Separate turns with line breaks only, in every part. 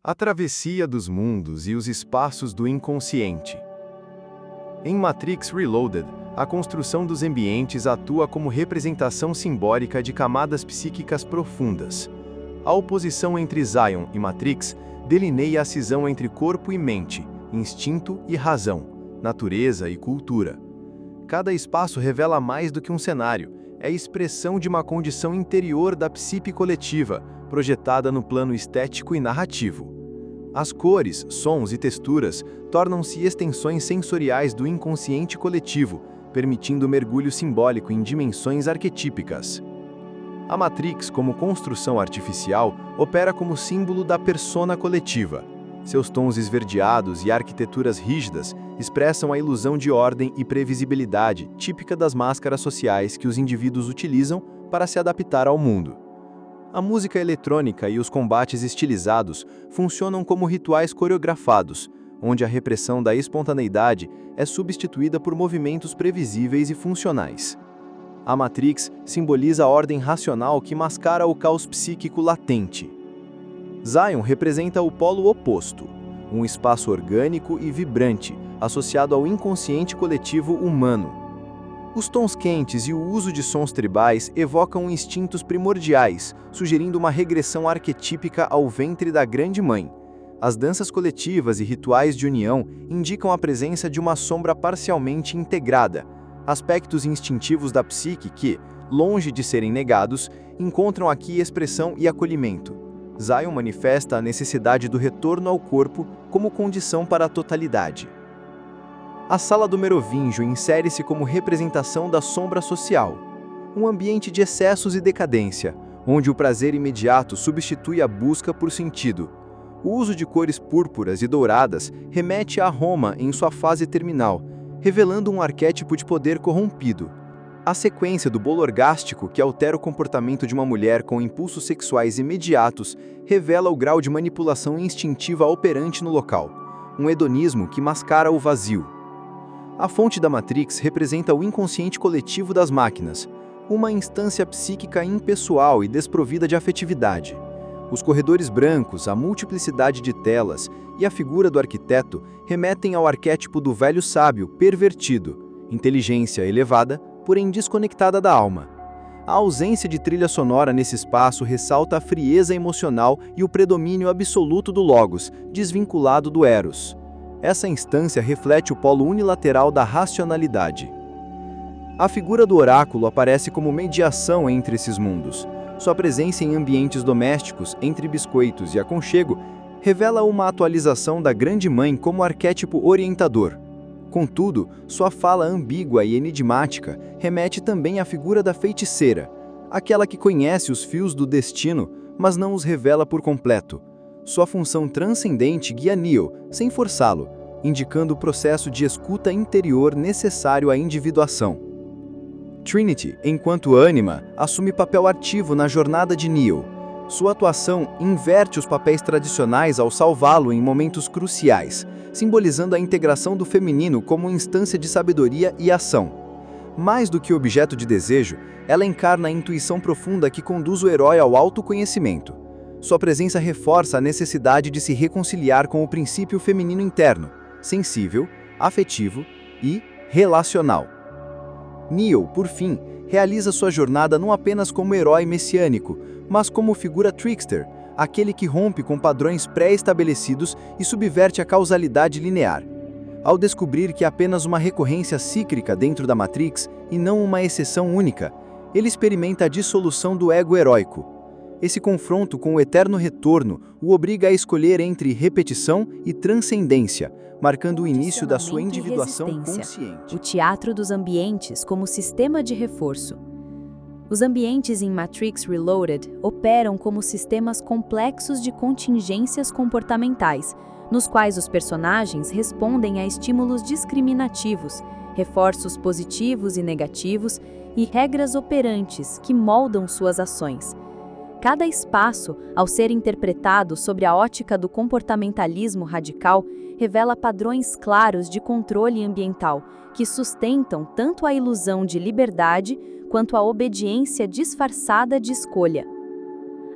A travessia dos mundos e os espaços do inconsciente. Em Matrix Reloaded, a construção dos ambientes atua como representação simbólica de camadas psíquicas profundas. A oposição entre Zion e Matrix delineia a cisão entre corpo e mente, instinto e razão, natureza e cultura. Cada espaço revela mais do que um cenário, é expressão de uma condição interior da psique coletiva, projetada no plano estético e narrativo. As cores, sons e texturas tornam-se extensões sensoriais do inconsciente coletivo, permitindo mergulho simbólico em dimensões arquetípicas. A Matrix, como construção artificial, opera como símbolo da persona coletiva. Seus tons esverdeados e arquiteturas rígidas expressam a ilusão de ordem e previsibilidade típica das máscaras sociais que os indivíduos utilizam para se adaptar ao mundo. A música eletrônica e os combates estilizados funcionam como rituais coreografados, onde a repressão da espontaneidade é substituída por movimentos previsíveis e funcionais. A Matrix simboliza a ordem racional que mascara o caos psíquico latente. Zion representa o polo oposto, um espaço orgânico e vibrante, associado ao inconsciente coletivo humano. Os tons quentes e o uso de sons tribais evocam instintos primordiais, sugerindo uma regressão arquetípica ao ventre da Grande Mãe. As danças coletivas e rituais de união indicam a presença de uma sombra parcialmente integrada, aspectos instintivos da psique que, longe de serem negados, encontram aqui expressão e acolhimento. Zion manifesta a necessidade do retorno ao corpo como condição para a totalidade. A sala do Merovingio insere-se como representação da sombra social, um ambiente de excessos e decadência, onde o prazer imediato substitui a busca por sentido. O uso de cores púrpuras e douradas remete a Roma em sua fase terminal, revelando um arquétipo de poder corrompido. A sequência do bolo orgástico, que altera o comportamento de uma mulher com impulsos sexuais imediatos, revela o grau de manipulação instintiva operante no local, um hedonismo que mascara o vazio. A fonte da Matrix representa o inconsciente coletivo das máquinas, uma instância psíquica impessoal e desprovida de afetividade. Os corredores brancos, a multiplicidade de telas e a figura do arquiteto remetem ao arquétipo do velho sábio pervertido, inteligência elevada, porém desconectada da alma. A ausência de trilha sonora nesse espaço ressalta a frieza emocional e o predomínio absoluto do logos, desvinculado do eros. Essa instância reflete o polo unilateral da racionalidade. A figura do oráculo aparece como mediação entre esses mundos. Sua presença em ambientes domésticos, entre biscoitos e aconchego, revela uma atualização da Grande Mãe como arquétipo orientador. Contudo, sua fala ambígua e enigmática remete também à figura da feiticeira, aquela que conhece os fios do destino, mas não os revela por completo. Sua função transcendente guia Neo, sem forçá-lo, indicando o processo de escuta interior necessário à individuação. Trinity, enquanto ânima, assume papel ativo na jornada de Neo. Sua atuação inverte os papéis tradicionais ao salvá-lo em momentos cruciais, simbolizando a integração do feminino como instância de sabedoria e ação. Mais do que objeto de desejo, ela encarna a intuição profunda que conduz o herói ao autoconhecimento. Sua presença reforça a necessidade de se reconciliar com o princípio feminino interno, sensível, afetivo e relacional. Neo, por fim, realiza sua jornada não apenas como herói messiânico, mas como figura trickster, aquele que rompe com padrões pré-estabelecidos e subverte a causalidade linear. Ao descobrir que é apenas uma recorrência cíclica dentro da Matrix e não uma exceção única, ele experimenta a dissolução do ego heróico. Esse confronto com o eterno retorno o obriga a escolher entre repetição e transcendência, marcando o início da sua individuação consciente.
O teatro dos ambientes como sistema de reforço. Os ambientes em Matrix Reloaded operam como sistemas complexos de contingências comportamentais, nos quais os personagens respondem a estímulos discriminativos, reforços positivos e negativos e regras operantes que moldam suas ações. Cada espaço, ao ser interpretado sob a ótica do comportamentalismo radical, revela padrões claros de controle ambiental, que sustentam tanto a ilusão de liberdade quanto a obediência disfarçada de escolha.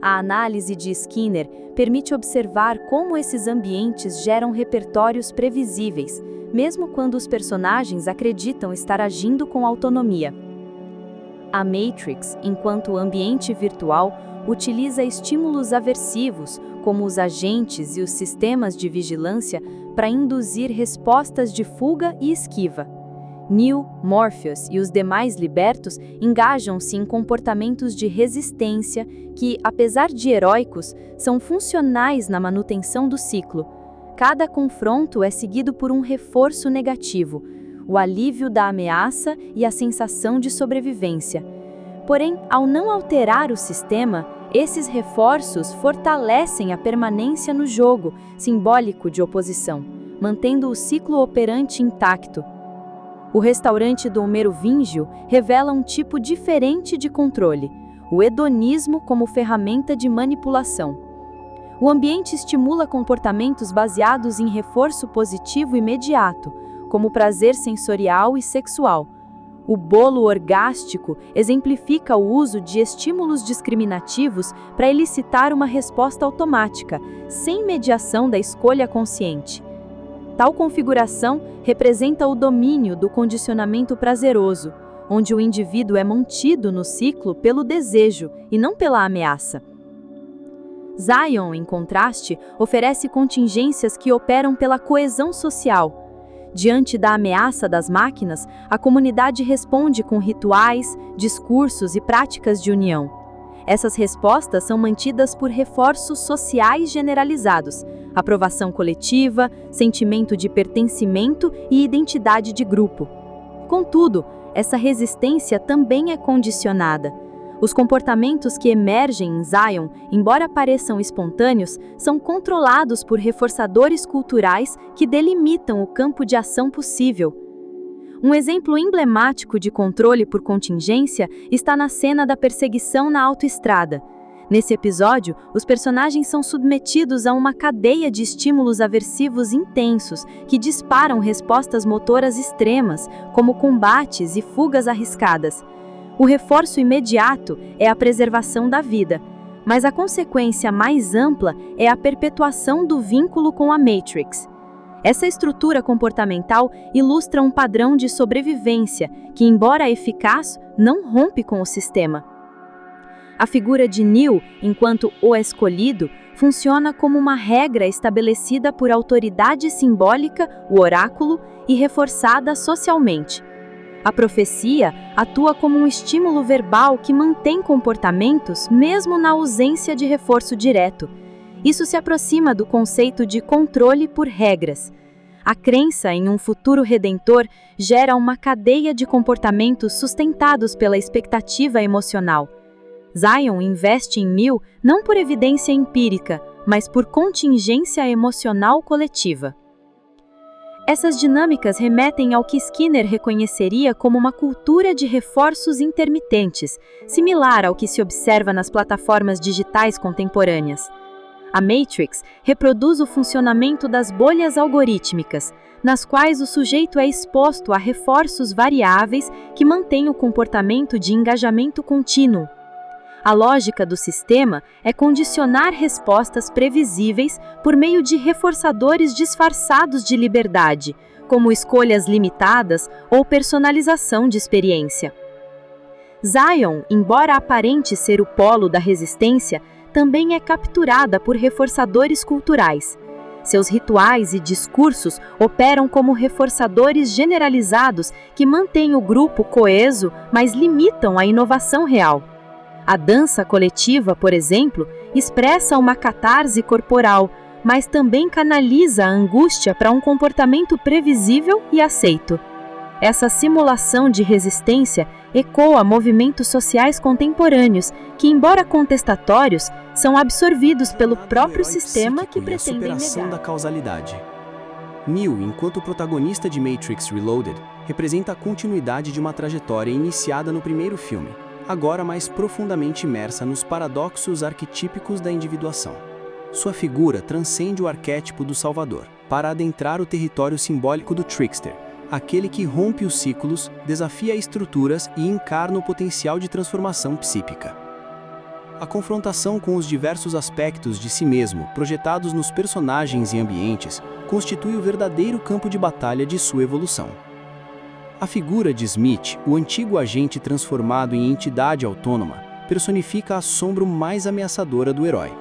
A análise de Skinner permite observar como esses ambientes geram repertórios previsíveis, mesmo quando os personagens acreditam estar agindo com autonomia. A Matrix, enquanto ambiente virtual, utiliza estímulos aversivos, como os agentes e os sistemas de vigilância, para induzir respostas de fuga e esquiva. Neo, Morpheus e os demais libertos engajam-se em comportamentos de resistência que, apesar de heróicos, são funcionais na manutenção do ciclo. Cada confronto é seguido por um reforço negativo, o alívio da ameaça e a sensação de sobrevivência. Porém, ao não alterar o sistema, esses reforços fortalecem a permanência no jogo, simbólico de oposição, mantendo o ciclo operante intacto. O restaurante do Merovingio revela um tipo diferente de controle, o hedonismo como ferramenta de manipulação. O ambiente estimula comportamentos baseados em reforço positivo imediato, como prazer sensorial e sexual. O bolo orgástico exemplifica o uso de estímulos discriminativos para elicitar uma resposta automática, sem mediação da escolha consciente. Tal configuração representa o domínio do condicionamento prazeroso, onde o indivíduo é mantido no ciclo pelo desejo e não pela ameaça. Zion, em contraste, oferece contingências que operam pela coesão social. Diante da ameaça das máquinas, a comunidade responde com rituais, discursos e práticas de união. Essas respostas são mantidas por reforços sociais generalizados, aprovação coletiva, sentimento de pertencimento e identidade de grupo. Contudo, essa resistência também é condicionada. Os comportamentos que emergem em Zion, embora pareçam espontâneos, são controlados por reforçadores culturais que delimitam o campo de ação possível. Um exemplo emblemático de controle por contingência está na cena da perseguição na autoestrada. Nesse episódio, os personagens são submetidos a uma cadeia de estímulos aversivos intensos que disparam respostas motoras extremas, como combates e fugas arriscadas. O reforço imediato é a preservação da vida, mas a consequência mais ampla é a perpetuação do vínculo com a Matrix. Essa estrutura comportamental ilustra um padrão de sobrevivência que, embora eficaz, não rompe com o sistema. A figura de Neo, enquanto o escolhido, funciona como uma regra estabelecida por autoridade simbólica, o oráculo, e reforçada socialmente. A profecia atua como um estímulo verbal que mantém comportamentos mesmo na ausência de reforço direto. Isso se aproxima do conceito de controle por regras. A crença em um futuro redentor gera uma cadeia de comportamentos sustentados pela expectativa emocional. Zion investe em Neo não por evidência empírica, mas por contingência emocional coletiva. Essas dinâmicas remetem ao que Skinner reconheceria como uma cultura de reforços intermitentes, similar ao que se observa nas plataformas digitais contemporâneas. A Matrix reproduz o funcionamento das bolhas algorítmicas, nas quais o sujeito é exposto a reforços variáveis que mantêm o comportamento de engajamento contínuo. A lógica do sistema é condicionar respostas previsíveis por meio de reforçadores disfarçados de liberdade, como escolhas limitadas ou personalização de experiência. Zion, embora aparente ser o polo da resistência, também é capturada por reforçadores culturais. Seus rituais e discursos operam como reforçadores generalizados que mantêm o grupo coeso, mas limitam a inovação real. A dança coletiva, por exemplo, expressa uma catarse corporal, mas também canaliza a angústia para um comportamento previsível e aceito. Essa simulação de resistência ecoa movimentos sociais contemporâneos que, embora contestatórios, são absorvidos pelo próprio sistema que pretendem negar.
Da causalidade. Neo, enquanto protagonista de Matrix Reloaded, representa a continuidade de uma trajetória iniciada no primeiro filme, agora mais profundamente imersa nos paradoxos arquetípicos da individuação. Sua figura transcende o arquétipo do Salvador, para adentrar o território simbólico do Trickster, aquele que rompe os ciclos, desafia estruturas e encarna o potencial de transformação psíquica. A confrontação com os diversos aspectos de si mesmo projetados nos personagens e ambientes constitui o verdadeiro campo de batalha de sua evolução. A figura de Smith, o antigo agente transformado em entidade autônoma, personifica a sombra mais ameaçadora do herói.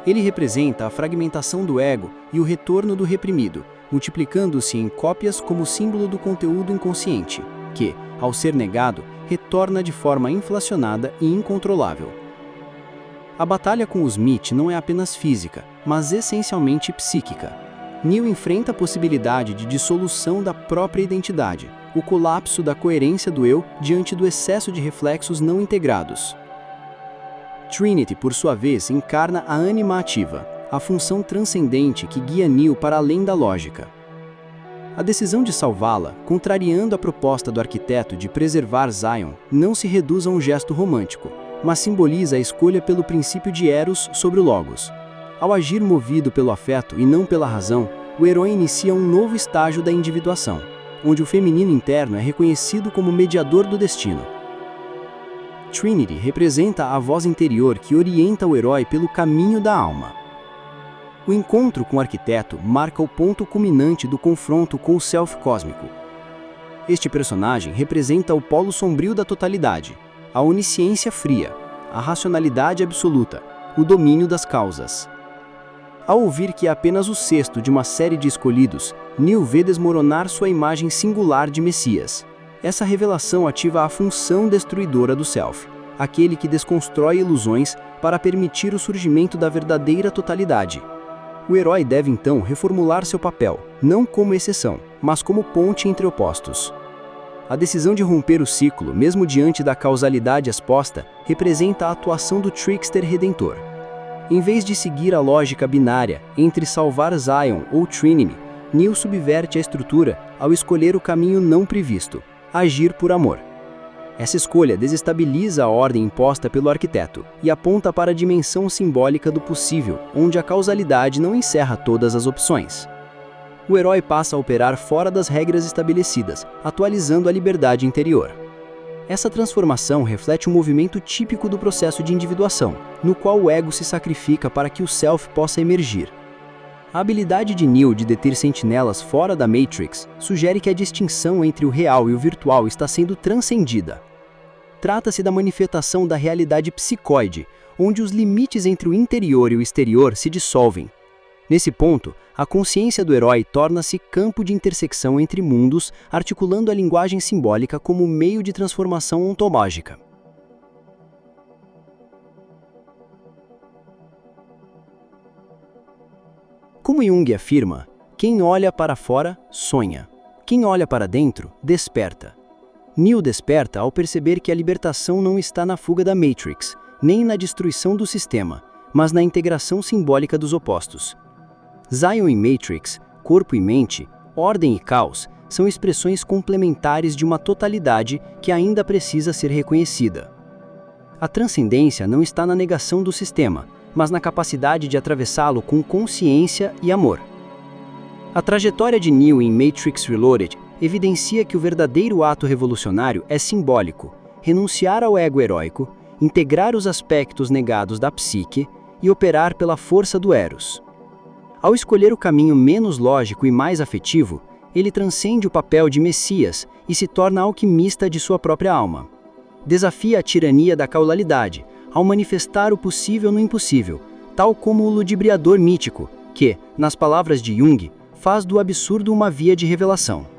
Ele representa a fragmentação do ego e o retorno do reprimido, multiplicando-se em cópias como símbolo do conteúdo inconsciente, que, ao ser negado, retorna de forma inflacionada e incontrolável. A batalha com o Smith não é apenas física, mas essencialmente psíquica. Neo enfrenta a possibilidade de dissolução da própria identidade, o colapso da coerência do eu diante do excesso de reflexos não integrados. Trinity, por sua vez, encarna a ânima ativa, a função transcendente que guia Neo para além da lógica. A decisão de salvá-la, contrariando a proposta do arquiteto de preservar Zion, não se reduz a um gesto romântico, mas simboliza a escolha pelo princípio de Eros sobre o Logos. Ao agir movido pelo afeto e não pela razão, o herói inicia um novo estágio da individuação, onde o feminino interno é reconhecido como mediador do destino. Trinity representa a voz interior que orienta o herói pelo caminho da alma. O encontro com o arquiteto marca o ponto culminante do confronto com o Self cósmico. Este personagem representa o polo sombrio da totalidade, a onisciência fria, a racionalidade absoluta, o domínio das causas. Ao ouvir que é apenas o sexto de uma série de escolhidos, Neo vê desmoronar sua imagem singular de Messias. Essa revelação ativa a função destruidora do Self, aquele que desconstrói ilusões para permitir o surgimento da verdadeira totalidade. O herói deve então reformular seu papel, não como exceção, mas como ponte entre opostos. A decisão de romper o ciclo, mesmo diante da causalidade exposta, representa a atuação do trickster redentor. Em vez de seguir a lógica binária entre salvar Zion ou Trinity, Neo subverte a estrutura ao escolher o caminho não previsto, agir por amor. Essa escolha desestabiliza a ordem imposta pelo arquiteto e aponta para a dimensão simbólica do possível, onde a causalidade não encerra todas as opções. O herói passa a operar fora das regras estabelecidas, atualizando a liberdade interior. Essa transformação reflete um movimento típico do processo de individuação, no qual o ego se sacrifica para que o Self possa emergir. A habilidade de Neo de deter sentinelas fora da Matrix sugere que a distinção entre o real e o virtual está sendo transcendida. Trata-se da manifestação da realidade psicoide, onde os limites entre o interior e o exterior se dissolvem. Nesse ponto, a consciência do herói torna-se campo de intersecção entre mundos, articulando a linguagem simbólica como meio de transformação ontológica. Como Jung afirma, quem olha para fora, sonha. Quem olha para dentro, desperta. Neo desperta ao perceber que a libertação não está na fuga da Matrix, nem na destruição do sistema, mas na integração simbólica dos opostos. Zion e Matrix, corpo e mente, ordem e caos, são expressões complementares de uma totalidade que ainda precisa ser reconhecida. A transcendência não está na negação do sistema, mas na capacidade de atravessá-lo com consciência e amor. A trajetória de Neo em Matrix Reloaded evidencia que o verdadeiro ato revolucionário é simbólico, renunciar ao ego heróico, integrar os aspectos negados da psique e operar pela força do Eros. Ao escolher o caminho menos lógico e mais afetivo, ele transcende o papel de Messias e se torna alquimista de sua própria alma. Desafia a tirania da causalidade, ao manifestar o possível no impossível, tal como o ludibriador mítico, que, nas palavras de Jung, faz do absurdo uma via de revelação.